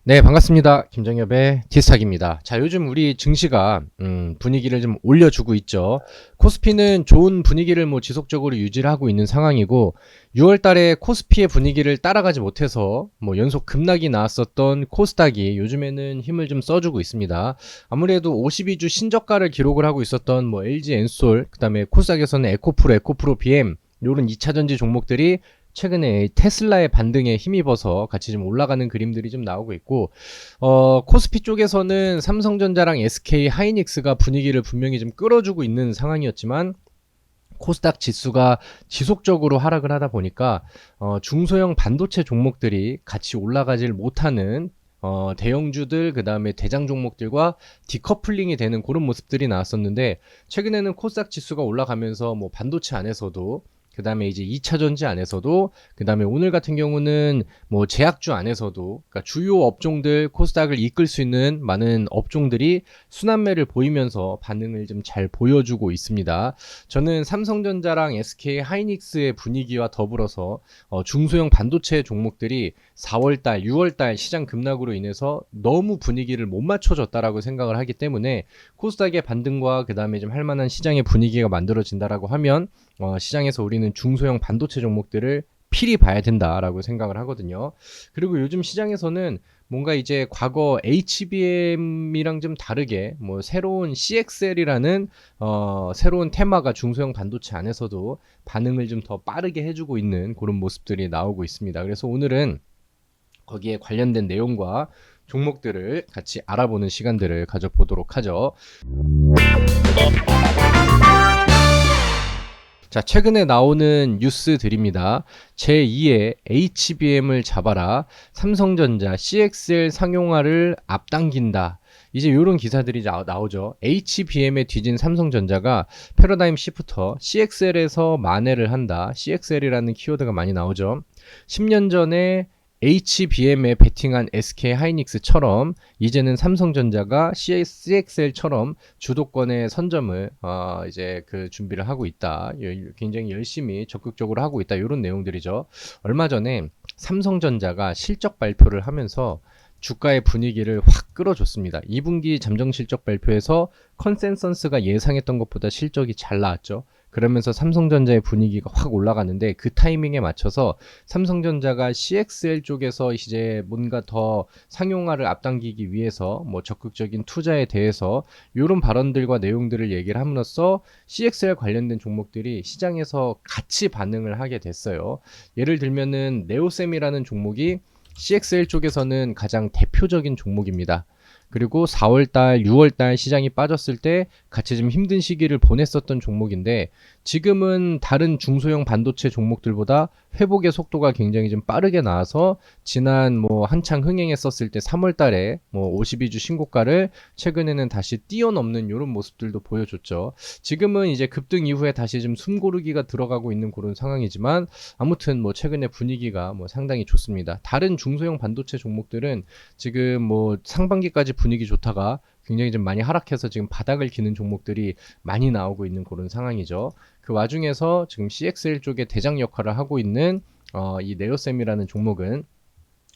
네, 반갑습니다. 김정엽의 티스탁입니다. 자, 요즘 우리 증시가 분위기를 좀 올려주고 있죠. 코스피는 좋은 분위기를 지속적으로 유지를 하고 있는 상황이고, 6월 달에 코스피의 분위기를 따라가지 못해서 연속 급락이 나왔었던 코스닥이 요즘에는 힘을 좀 써주고 있습니다. 아무래도 52주 신저가를 기록을 하고 있었던 LG 엔솔, 그다음에 코스닥에서는 에코프로 BM 요런 2차전지 종목들이 최근에 테슬라의 반등에 힘입어서 같이 좀 올라가는 그림들이 좀 나오고 있고, 코스피 쪽에서는 삼성전자랑 SK 하이닉스가 분위기를 분명히 좀 끌어주고 있는 상황이었지만, 코스닥 지수가 지속적으로 하락을 하다 보니까 중소형 반도체 종목들이 같이 올라가질 못하는 대형주들 그 다음에 대장 종목들과 디커플링이 되는 그런 모습들이 나왔었는데, 최근에는 코스닥 지수가 올라가면서 반도체 안에서도, 그 다음에 이제 2차 전지 안에서도, 그 다음에 오늘 같은 경우는 제약주 안에서도, 그러니까 주요 업종들 코스닥을 이끌 수 있는 많은 업종들이 순환매를 보이면서 반응을 좀 잘 보여주고 있습니다. 저는 삼성전자랑 SK 하이닉스의 분위기와 더불어서 중소형 반도체 종목들이 4월달, 6월달 시장 급락으로 인해서 너무 분위기를 못 맞춰줬다라고 생각을 하기 때문에, 코스닥의 반등과 그 다음에 좀 할만한 시장의 분위기가 만들어진다라고 하면 시장에서 우리는 중소형 반도체 종목들을 필히 봐야 된다라고 생각을 하거든요. 그리고 요즘 시장에서는 뭔가 이제 과거 HBM이랑 좀 다르게 새로운 CXL이라는 새로운 테마가 중소형 반도체 안에서도 반응을 좀 더 빠르게 해주고 있는 그런 모습들이 나오고 있습니다. 그래서 오늘은 거기에 관련된 내용과 종목들을 같이 알아보는 시간들을 가져보도록 하죠. 자, 최근에 나오는 뉴스들입니다. 제2의 HBM을 잡아라. 삼성전자 CXL 상용화를 앞당긴다. 이제 이런 기사들이 나오죠. HBM에 뒤진 삼성전자가 패러다임 시프터 CXL에서 만회를 한다. CXL이라는 키워드가 많이 나오죠. 10년 전에 HBM에 베팅한 SK 하이닉스처럼 이제는 삼성전자가 CXL처럼 주도권의 선점을 이제 그 준비를 하고 있다. 굉장히 열심히 적극적으로 하고 있다. 이런 내용들이죠. 얼마 전에 삼성전자가 실적 발표를 하면서 주가의 분위기를 확 끌어줬습니다. 2분기 잠정 실적 발표에서 컨센서스가 예상했던 것보다 실적이 잘 나왔죠. 그러면서 삼성전자의 분위기가 확 올라가는데, 그 타이밍에 맞춰서 삼성전자가 CXL 쪽에서 이제 뭔가 더 상용화를 앞당기기 위해서 적극적인 투자에 대해서 이런 발언들과 내용들을 얘기를 함으로써 CXL 관련된 종목들이 시장에서 같이 반응을 하게 됐어요. 예를 들면은 네오셈이라는 종목이 CXL 쪽에서는 가장 대표적인 종목입니다. 그리고 4월달, 6월달 시장이 빠졌을 때 같이 좀 힘든 시기를 보냈었던 종목인데, 지금은 다른 중소형 반도체 종목들보다 회복의 속도가 굉장히 좀 빠르게 나와서 지난 한창 흥행했었을 때 3월달에 52주 신고가를 최근에는 다시 뛰어넘는 이런 모습들도 보여줬죠. 지금은 이제 급등 이후에 다시 좀 숨고르기가 들어가고 있는 그런 상황이지만, 아무튼 최근에 분위기가 상당히 좋습니다. 다른 중소형 반도체 종목들은 지금 상반기까지 분위기 좋다가 굉장히 좀 많이 하락해서 지금 바닥을 기는 종목들이 많이 나오고 있는 그런 상황이죠. 그 와중에서 지금 CXL 쪽에 대장 역할을 하고 있는 이 네오셈이라는 종목은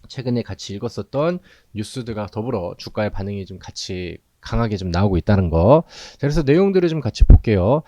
최근에 같이 읽었었던 뉴스들과 더불어 주가의 반응이 좀 같이 강하게 좀 나오고 있다는 거. 자, 그래서 내용들을 좀 같이 볼게요.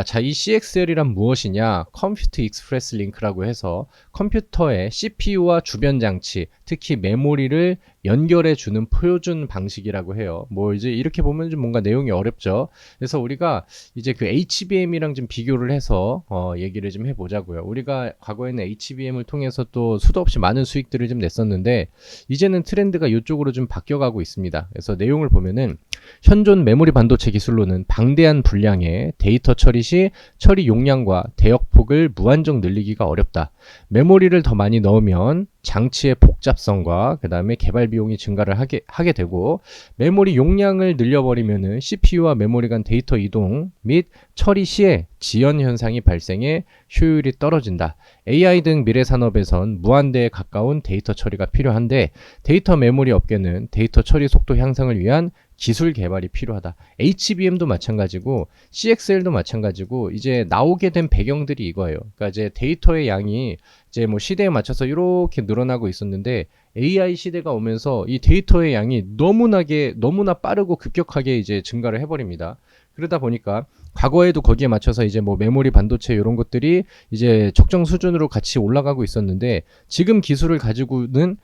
자, 이 CXL이란 무엇이냐? 컴퓨터 익스프레스 링크라고 해서 컴퓨터의 CPU와 주변 장치, 특히 메모리를 연결해 주는 표준 방식이라고 해요. 이제 이렇게 보면 좀 뭔가 내용이 어렵죠. 그래서 우리가 이제 그 HBM이랑 좀 비교를 해서 얘기를 좀 해보자고요. 우리가 과거에는 HBM을 통해서 또 수도 없이 많은 수익들을 좀 냈었는데, 이제는 트렌드가 이쪽으로 좀 바뀌어가고 있습니다. 그래서 내용을 보면은 현존 메모리 반도체 기술로는 방대한 분량의 데이터 처리 시 처리 용량과 대역폭을 무한정 늘리기가 어렵다. 메모리를 더 많이 넣으면 장치의 복잡성과 그 다음에 개발 비용이 증가를 하게 되고, 메모리 용량을 늘려버리면은 CPU와 메모리 간 데이터 이동 및 처리 시에 지연 현상이 발생해 효율이 떨어진다. AI 등 미래 산업에선 무한대에 가까운 데이터 처리가 필요한데, 데이터 메모리 업계는 데이터 처리 속도 향상을 위한 기술 개발이 필요하다. HBM도 마찬가지고 CXL도 마찬가지고 이제 나오게 된 배경들이 이거예요. 그러니까 이제 데이터의 양이 이제 뭐 시대에 맞춰서 이렇게 늘어나고 있었는데 AI 시대가 오면서 이 데이터의 양이 너무나 빠르고 급격하게 이제 증가를 해버립니다. 그러다 보니까 과거에도 거기에 맞춰서 이제 뭐 메모리 반도체 이런 것들이 이제 적정 수준으로 같이 올라가고 있었는데 지금 기술을 가지고는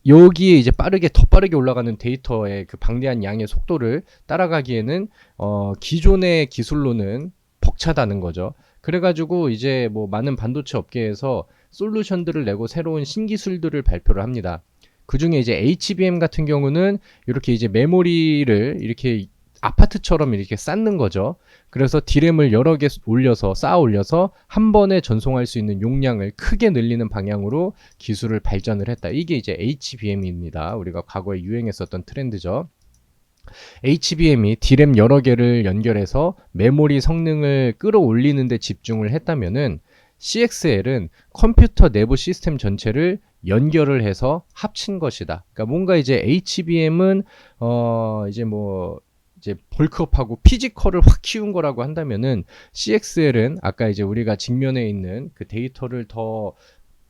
여기에 이제 더 빠르게 올라가는 데이터의 그 방대한 양의 속도를 따라가기에는 기존의 기술로는 벅차다는 거죠. 그래가지고 이제 뭐 많은 반도체 업계에서 솔루션들을 내고 새로운 신기술들을 발표를 합니다. 그 중에 이제 HBM 같은 경우는 이렇게 이제 메모리를 이렇게 아파트처럼 이렇게 쌓는 거죠. 그래서 D램을 여러 개 쌓아 올려서 한 번에 전송할 수 있는 용량을 크게 늘리는 방향으로 기술을 발전을 했다. 이게 이제 HBM입니다. 우리가 과거에 유행했었던 트렌드죠. HBM이 D램 여러 개를 연결해서 메모리 성능을 끌어올리는 데 집중을 했다면은 CXL은 컴퓨터 내부 시스템 전체를 연결을 해서 합친 것이다. 그러니까 뭔가 이제 HBM은 이제 벌크업하고 피지컬을 확 키운 거라고 한다면은 CXL은 아까 이제 우리가 직면에 있는 그 데이터를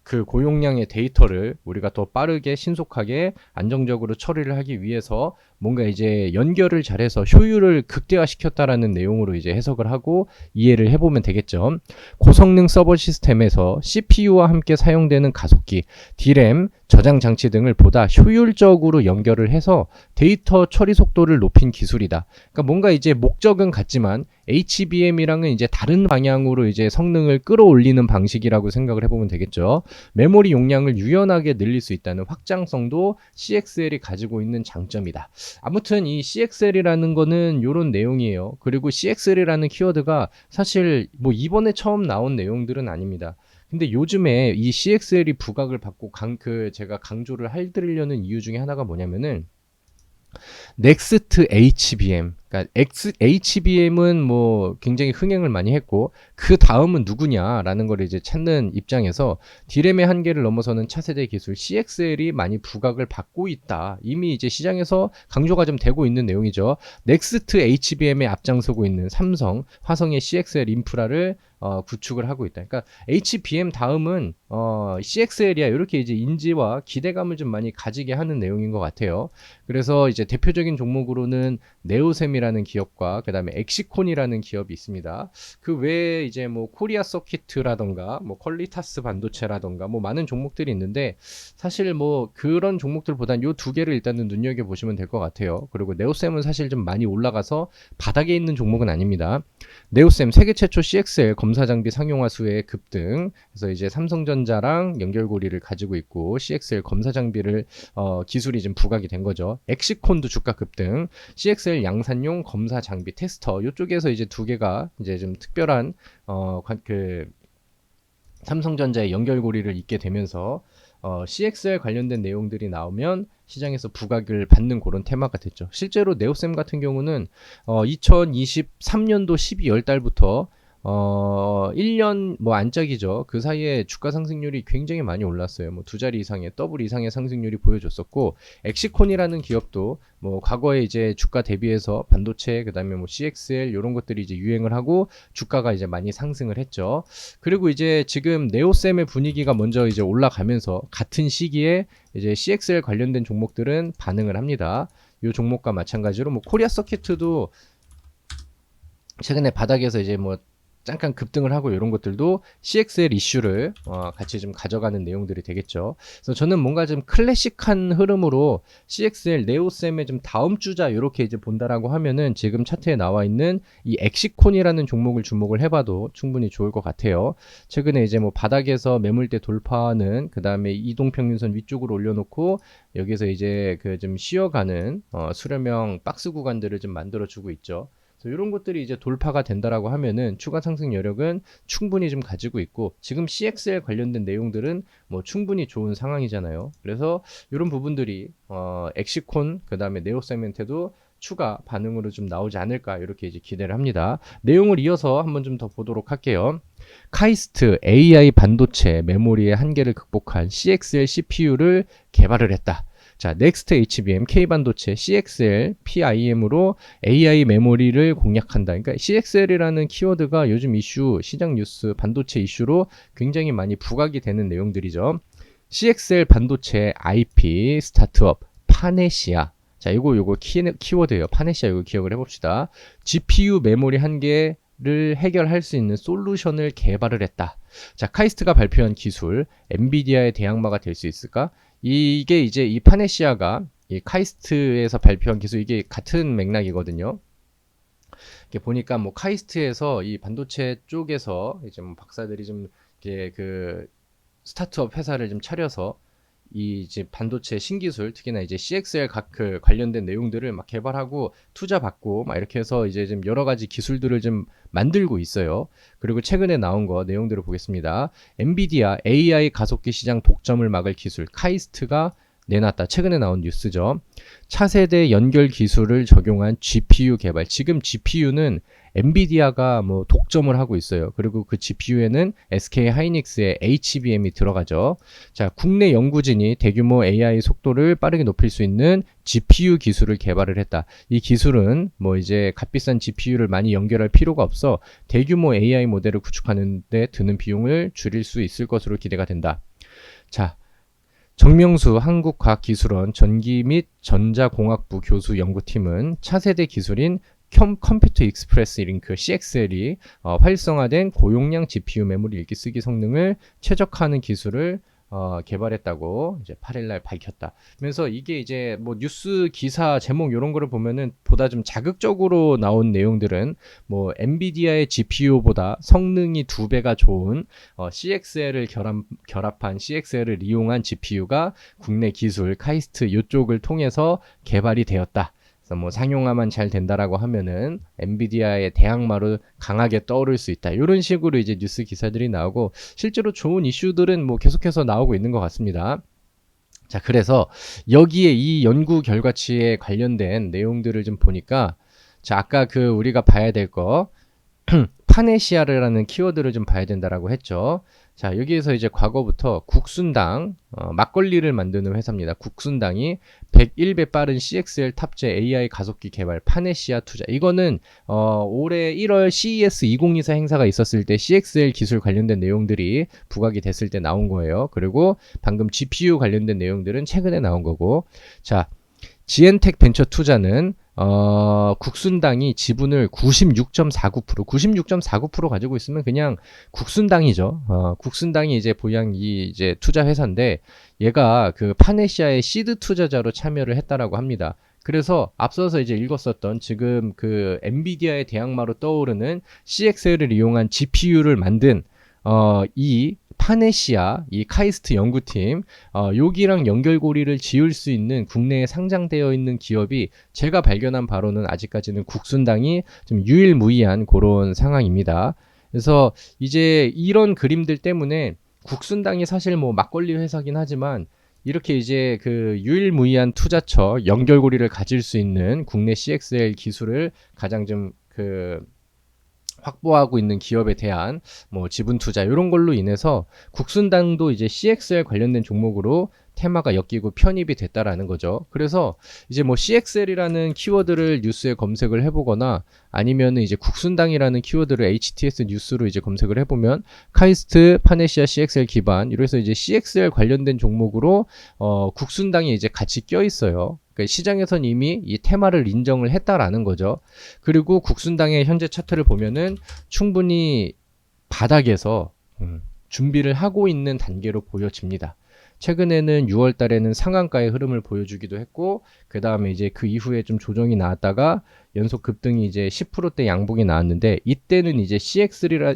그 고용량의 데이터를 우리가 더 빠르게 신속하게 안정적으로 처리를 하기 위해서 뭔가 이제 연결을 잘해서 효율을 극대화시켰다라는 내용으로 이제 해석을 하고 이해를 해보면 되겠죠. 고성능 서버 시스템에서 CPU와 함께 사용되는 가속기, D램, 저장 장치 등을 보다 효율적으로 연결을 해서 데이터 처리 속도를 높인 기술이다. 그러니까 뭔가 이제 목적은 같지만 HBM이랑은 이제 다른 방향으로 이제 성능을 끌어올리는 방식이라고 생각을 해보면 되겠죠. 메모리 용량을 유연하게 늘릴 수 있다는 확장성도 CXL이 가지고 있는 장점이다. 아무튼 이 CXL이라는 거는 요런 내용이에요. 그리고 CXL이라는 키워드가 사실 뭐 이번에 처음 나온 내용들은 아닙니다. 근데 요즘에 이 CXL이 부각을 받고 제가 강조를 해드리려는 이유 중에 하나가 뭐냐면은 넥스트 HBM, 그러니까 HBM은 뭐 굉장히 흥행을 많이 했고 그 다음은 누구냐라는 걸 이제 찾는 입장에서 D램의 한계를 넘어서는 차세대 기술 CXL이 많이 부각을 받고 있다. 이미 이제 시장에서 강조가 좀 되고 있는 내용이죠. 넥스트 HBM에 앞장서고 있는 삼성, 화성의 CXL 인프라를 구축을 하고 있다. 그러니까 HBM 다음은 CXL이야. 이렇게 이제 인지와 기대감을 좀 많이 가지게 하는 내용인 것 같아요. 그래서 이제 대표적인 종목으로는 네오셈이라는 기업과 그다음에 엑시콘이라는 기업이 있습니다. 그 외에 이제 뭐 코리아 서키트라던가 뭐 퀄리타스 반도체라던가 뭐 많은 종목들이 있는데 사실 뭐 그런 종목들보단 요 두 개를 일단은 눈여겨 보시면 될 것 같아요. 그리고 네오셈은 사실 좀 많이 올라가서 바닥에 있는 종목은 아닙니다. 네오셈 세계 최초 CXL 검사 장비 상용화 수의 급등. 그래서 이제 삼성전자랑 연결고리를 가지고 있고 CXL 검사 장비를 기술이 좀 부각이 된 거죠. 엑시콘도 주가 급등. CXL 양산용 검사 장비 테스터 이쪽에서 이제 두 개가 이제 좀 특별한 삼성전자의 연결고리를 잇게 되면서 CXL 관련된 내용들이 나오면 시장에서 부각을 받는 그런 테마가 됐죠. 실제로 네오셈 같은 경우는 2023년도 12월 달부터 1년 뭐 안짝이죠. 그 사이에 주가 상승률이 굉장히 많이 올랐어요. 뭐 두 자리 이상의 더블 이상의 상승률이 보여줬었고 엑시콘이라는 기업도 뭐 과거에 이제 주가 대비해서 반도체 그다음에 뭐 CXL 이런 것들이 이제 유행을 하고 주가가 이제 많이 상승을 했죠. 그리고 이제 지금 네오셈의 분위기가 먼저 이제 올라가면서 같은 시기에 이제 CXL 관련된 종목들은 반응을 합니다. 이 종목과 마찬가지로 뭐 코리아 서키트도 최근에 바닥에서 이제 뭐 잠깐 급등을 하고 이런 것들도 CXL 이슈를 같이 좀 가져가는 내용들이 되겠죠. 그래서 저는 뭔가 좀 클래식한 흐름으로 CXL 네오셈의 좀 다음 주자 이렇게 이제 본다라고 하면은 지금 차트에 나와 있는 이 엑시콘이라는 종목을 주목을 해봐도 충분히 좋을 것 같아요. 최근에 이제 뭐 바닥에서 매물대 돌파하는 그 다음에 이동평균선 위쪽으로 올려놓고 여기서 이제 그 좀 쉬어가는 수렴형 박스 구간들을 좀 만들어주고 있죠. 이런 것들이 이제 돌파가 된다라고 하면은 추가 상승 여력은 충분히 좀 가지고 있고 지금 CXL 관련된 내용들은 뭐 충분히 좋은 상황이잖아요. 그래서 이런 부분들이 엑시콘 그다음에 네오셈한테도 추가 반응으로 좀 나오지 않을까 이렇게 이제 기대를 합니다. 내용을 이어서 한번 좀 더 보도록 할게요. 카이스트 AI 반도체 메모리의 한계를 극복한 CXL CPU를 개발을 했다. 자, 넥스트 HBM, K반도체, CXL, PIM으로 AI 메모리를 공략한다. 그러니까 CXL이라는 키워드가 요즘 이슈, 시장 뉴스, 반도체 이슈로 굉장히 많이 부각이 되는 내용들이죠. CXL 반도체 IP 스타트업 파네시아. 자, 요거 키워드예요. 파네시아 이거 기억을 해봅시다. GPU 메모리 한계를 해결할 수 있는 솔루션을 개발을 했다. 자, 카이스트가 발표한 기술, 엔비디아의 대항마가 될 수 있을까? 이게 이제 이 파네시아가 이 카이스트에서 발표한 기술, 이게 같은 맥락이거든요. 이렇게 보니까 뭐 카이스트에서 이 반도체 쪽에서 이제 뭐 박사들이 좀 이렇게 그 스타트업 회사를 좀 차려서 이 이제 반도체 신기술, 특히나 이제 CXL 그 관련된 내용들을 막 개발하고 투자 받고 막 이렇게 해서 이제 좀 여러 가지 기술들을 좀 만들고 있어요. 그리고 최근에 나온 거 내용들을 보겠습니다. 엔비디아 AI 가속기 시장 독점을 막을 기술 카이스트가 내놨다. 최근에 나온 뉴스죠. 차세대 연결 기술을 적용한 GPU 개발. 지금 GPU는 엔비디아가 뭐 독점을 하고 있어요. 그리고 그 GPU에는 SK 하이닉스의 HBM이 들어가죠. 자, 국내 연구진이 대규모 AI 속도를 빠르게 높일 수 있는 GPU 기술을 개발을 했다. 이 기술은 뭐 이제 값비싼 GPU를 많이 연결할 필요가 없어 대규모 AI 모델을 구축하는 데 드는 비용을 줄일 수 있을 것으로 기대가 된다. 자, 정명수 한국과학기술원 전기 및 전자공학부 교수 연구팀은 차세대 기술인 컴퓨터 익스프레스 링크 CXL이 활성화된 고용량 GPU 메모리 읽기 쓰기 성능을 최적화하는 기술을 개발했다고 이제 8일날 밝혔다. 그래서 이게 이제 뭐 뉴스 기사 제목 이런 거를 보면은 보다 좀 자극적으로 나온 내용들은 뭐 엔비디아의 GPU보다 성능이 2배가 좋은 CXL을 결합한 CXL을 이용한 GPU가 국내 기술 카이스트 이쪽을 통해서 개발이 되었다. 뭐 상용화만 잘 된다라고 하면은 엔비디아의 대항마로 강하게 떠오를 수 있다. 이런 식으로 이제 뉴스 기사들이 나오고 실제로 좋은 이슈들은 뭐 계속해서 나오고 있는 것 같습니다. 자, 그래서 여기에 이 연구 결과치에 관련된 내용들을 좀 보니까 자, 아까 그 우리가 봐야 될 거 파네시아르라는 키워드를 좀 봐야 된다라고 했죠. 자, 여기에서 이제 과거부터 국순당, 막걸리를 만드는 회사입니다. 국순당이 101배 빠른 CXL 탑재 AI 가속기 개발 파네시아 투자. 이거는 올해 1월 CES 2024 행사가 있었을 때 CXL 기술 관련된 내용들이 부각이 됐을 때 나온 거예요. 그리고 방금 GPU 관련된 내용들은 최근에 나온 거고. 자, 지엔텍 벤처 투자는 국순당이 지분을 96.49% 가지고 있으면 그냥 국순당이죠. 국순당이 이제 보유한 이 이제 투자 회사인데 얘가 그 파네시아의 시드 투자자로 참여를 했다라고 합니다. 그래서 앞서서 이제 읽었었던 지금 그 엔비디아의 대항마로 떠오르는 CXL을 이용한 GPU를 만든 이 파네시아, 이 카이스트 연구팀, 여기랑 연결고리를 지을 수 있는 국내에 상장되어 있는 기업이 제가 발견한 바로는 아직까지는 국순당이 좀 유일무이한 그런 상황입니다. 그래서 이제 이런 그림들 때문에 국순당이 사실 뭐 막걸리 회사긴 하지만 이렇게 이제 그 유일무이한 투자처 연결고리를 가질 수 있는 국내 CXL 기술을 가장 좀그 확보하고 있는 기업에 대한 뭐 지분 투자 이런 걸로 인해서 국순당도 이제 CXL 관련된 종목으로 테마가 엮이고 편입이 됐다라는 거죠. 그래서 이제 뭐 CXL이라는 키워드를 뉴스에 검색을 해보거나 아니면 이제 국순당이라는 키워드를 HTS 뉴스로 이제 검색을 해보면 카이스트, 파네시아, CXL 기반 이래서 이제 CXL 관련된 종목으로 국순당이 이제 같이 껴 있어요. 그러니까 시장에선 이미 이 테마를 인정을 했다라는 거죠. 그리고 국순당의 현재 차트를 보면은 충분히 바닥에서 준비를 하고 있는 단계로 보여집니다. 최근에는 6월 달에는 상한가의 흐름을 보여주기도 했고, 그 다음에 이제 그 이후에 좀 조정이 나왔다가 연속 급등이 이제 10%대 양봉이 나왔는데, 이때는 이제 CXL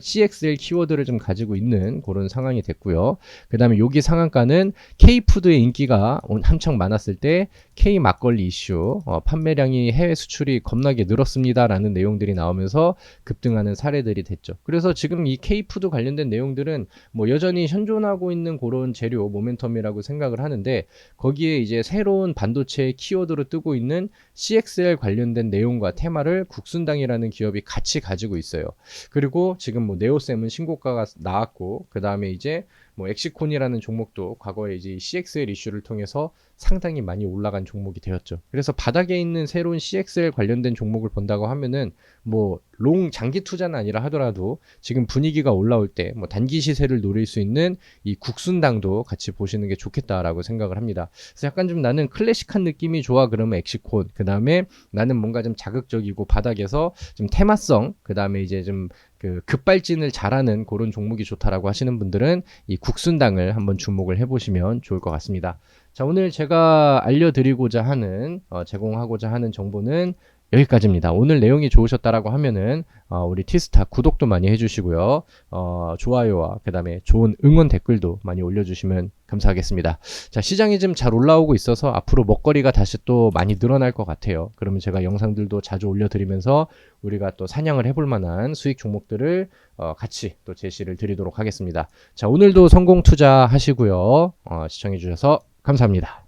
키워드를 좀 가지고 있는 그런 상황이 됐고요. 그 다음에 여기 상한가는 K푸드의 인기가 한창 많았을 때 K 막걸리 이슈, 판매량이 해외 수출이 겁나게 늘었습니다라는 내용들이 나오면서 급등하는 사례들이 됐죠. 그래서 지금 이 K푸드 관련된 내용들은 뭐 여전히 현존하고 있는 그런 재료 모멘텀이라고 생각을 하는데, 거기에 이제 새로운 반도체 키워드로 뜨고 있는 CXL 관련된 내용과 테마를 국순당이라는 기업이 같이 가지고 있어요. 그리고 지금 뭐 네오셈은 신고가가 나왔고, 그 다음에 이제 뭐 엑시콘이라는 종목도 과거에 이제 CXL 이슈를 통해서 상당히 많이 올라간 종목이 되었죠. 그래서 바닥에 있는 새로운 CXL 관련된 종목을 본다고 하면은 뭐 롱 장기 투자는 아니라 하더라도 지금 분위기가 올라올 때 뭐 단기 시세를 노릴 수 있는 이 국순당도 같이 보시는 게 좋겠다라고 생각을 합니다. 그래서 약간 좀 나는 클래식한 느낌이 좋아 그러면 엑시콘, 그 다음에 나는 뭔가 좀 자극적이고 바닥에서 좀 테마성, 그 다음에 이제 좀 그 급발진을 잘하는 그런 종목이 좋다라고 하시는 분들은 이 국순당을 한번 주목을 해보시면 좋을 것 같습니다. 자, 오늘 제가 알려드리고자 하는 제공하고자 하는 정보는 여기까지입니다. 오늘 내용이 좋으셨다라고 하면은 우리 티스타 구독도 많이 해주시고요. 좋아요와 그 다음에 좋은 응원 댓글도 많이 올려주시면 감사하겠습니다. 자, 시장이 좀 잘 올라오고 있어서 앞으로 먹거리가 다시 또 많이 늘어날 것 같아요. 그러면 제가 영상들도 자주 올려드리면서 우리가 또 사냥을 해볼 만한 수익 종목들을 같이 또 제시를 드리도록 하겠습니다. 자, 오늘도 성공 투자하시고요. 시청해주셔서 감사합니다.